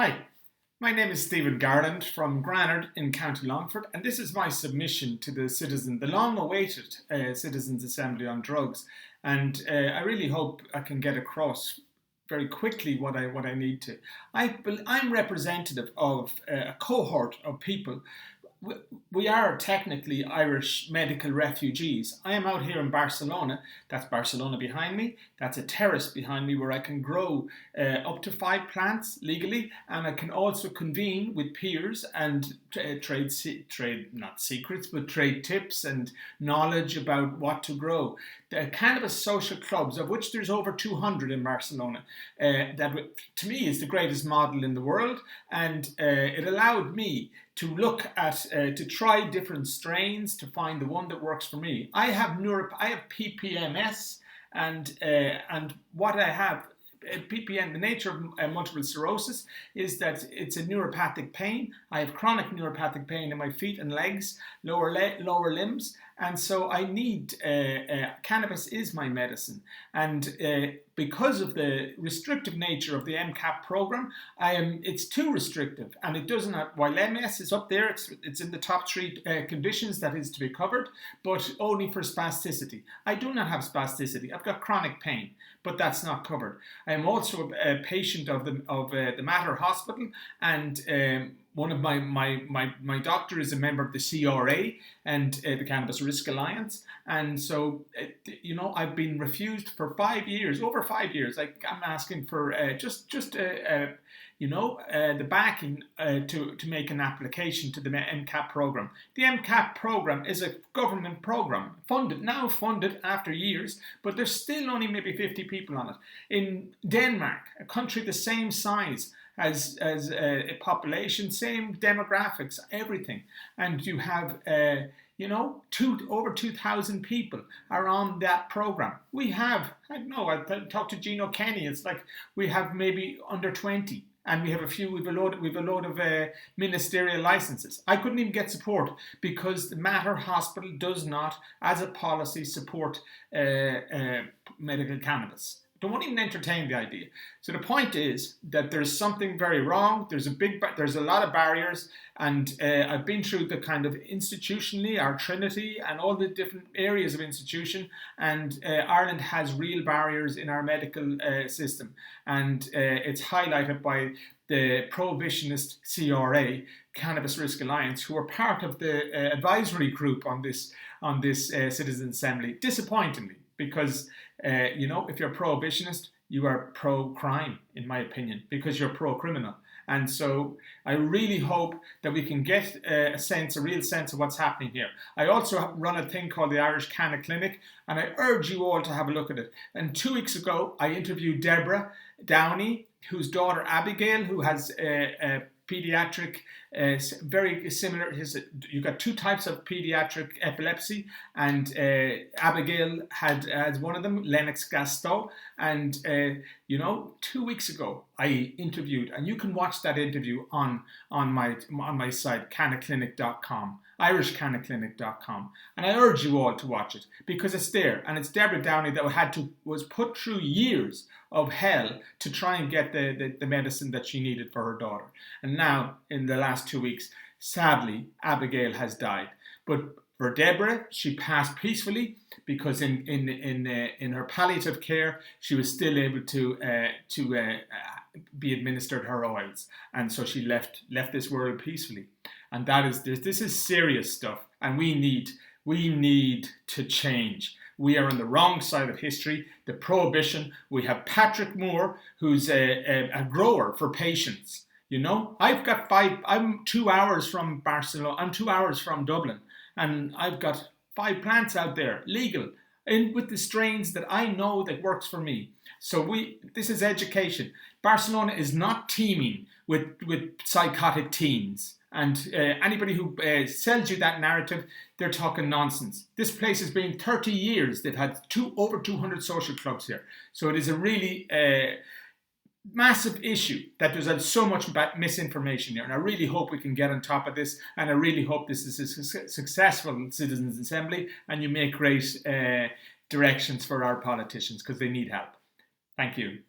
Hi, my name is Stephen Garland from Granard in County Longford, and this is my submission to the long-awaited Citizens' Assembly on Drugs. And I really hope I can get across very quickly what I need to. I'm representative of a cohort of people. We are technically Irish medical refugees. I am out here in Barcelona. That's Barcelona behind me. That's a terrace behind me where I can grow up to 5 plants legally, and I can also convene with peers and trade not secrets, but trade tips and knowledge about what to grow. The cannabis social clubs, of which there's over 200 in Barcelona, that to me is the greatest model in the world, and it allowed me to look at, to try different strains to find the one that works for me. I have PPMS, and what I have, PPM, the nature of multiple sclerosis is that it's a neuropathic pain. I have chronic neuropathic pain in my feet and legs, lower limbs, and so I need cannabis is my medicine. And because of the restrictive nature of the MCAP program, it's too restrictive, and it doesn't have, while MS is up there, it's in the top 3 conditions that is to be covered, but only for spasticity. I do not have spasticity. I've got chronic pain, but that's not covered. I am also a patient of the Mater Hospital, and one of my doctor is a member of the CRA and the Cannabis Risk Alliance, and so I've been refused for 5 years, over 5 years. I'm asking for the backing to make an application to the MCAP program. The MCAP program is a government program, funded after years, but there's still only maybe 50 people on it. In Denmark, a country the same size as a population, same demographics, everything, and you have over 2,000 people are on that program. We have, I talked to Gino Kenny, it's like we have maybe under 20. And we've a load of ministerial licenses. I couldn't even get support because the Mater Hospital does not, as a policy, support medical cannabis. Don't even entertain the idea. So the point is that there's something very wrong. There's a lot of barriers, and I've been through the kind of institutionally, our Trinity, and all the different areas of institution, and Ireland has real barriers in our medical system, and it's highlighted by the prohibitionist CRA, Cannabis Risk Alliance, who are part of the advisory group on this Citizens' Assembly. Disappointingly, because if you're prohibitionist, you are pro-crime, in my opinion, because you're pro-criminal. And so I really hope that we can get a real sense of what's happening here. I also run a thing called the Irish Canna Clinic, and I urge you all to have a look at it. And 2 weeks ago, I interviewed Deborah Downey, whose daughter Abigail, who has a pediatric, very similar. You've got 2 types of pediatric epilepsy, and Abigail has one of them, Lennox-Gastaut. And 2 weeks ago I interviewed, and you can watch that interview on my site, cannaclinic.com, irishcannaclinic.com, and I urge you all to watch it because it's there, and it's Deborah Downey that was put through years of hell to try and get the medicine that she needed for her daughter. And now, in the last 2 weeks, sadly, Abigail has died. But for Deborah, she passed peacefully because in her palliative care, she was still able to be administered her oils, and so she left this world peacefully. And this is serious stuff, and we need to change. We are on the wrong side of history. The prohibition. We have Patrick Moore, who's a grower for patients. I'm 2 hours from Barcelona. I'm 2 hours from Dublin, and I've got 5 plants out there, legal, with the strains that I know that works for me. So this is education. Barcelona is not teeming with psychotic teens. And anybody who sells you that narrative, they're talking nonsense. This place has been 30 years. They've had over 200 social clubs here. So it is a really massive issue that there's so much misinformation here. And I really hope we can get on top of this. And I really hope this is a successful Citizens' Assembly and you make great directions for our politicians because they need help. Thank you.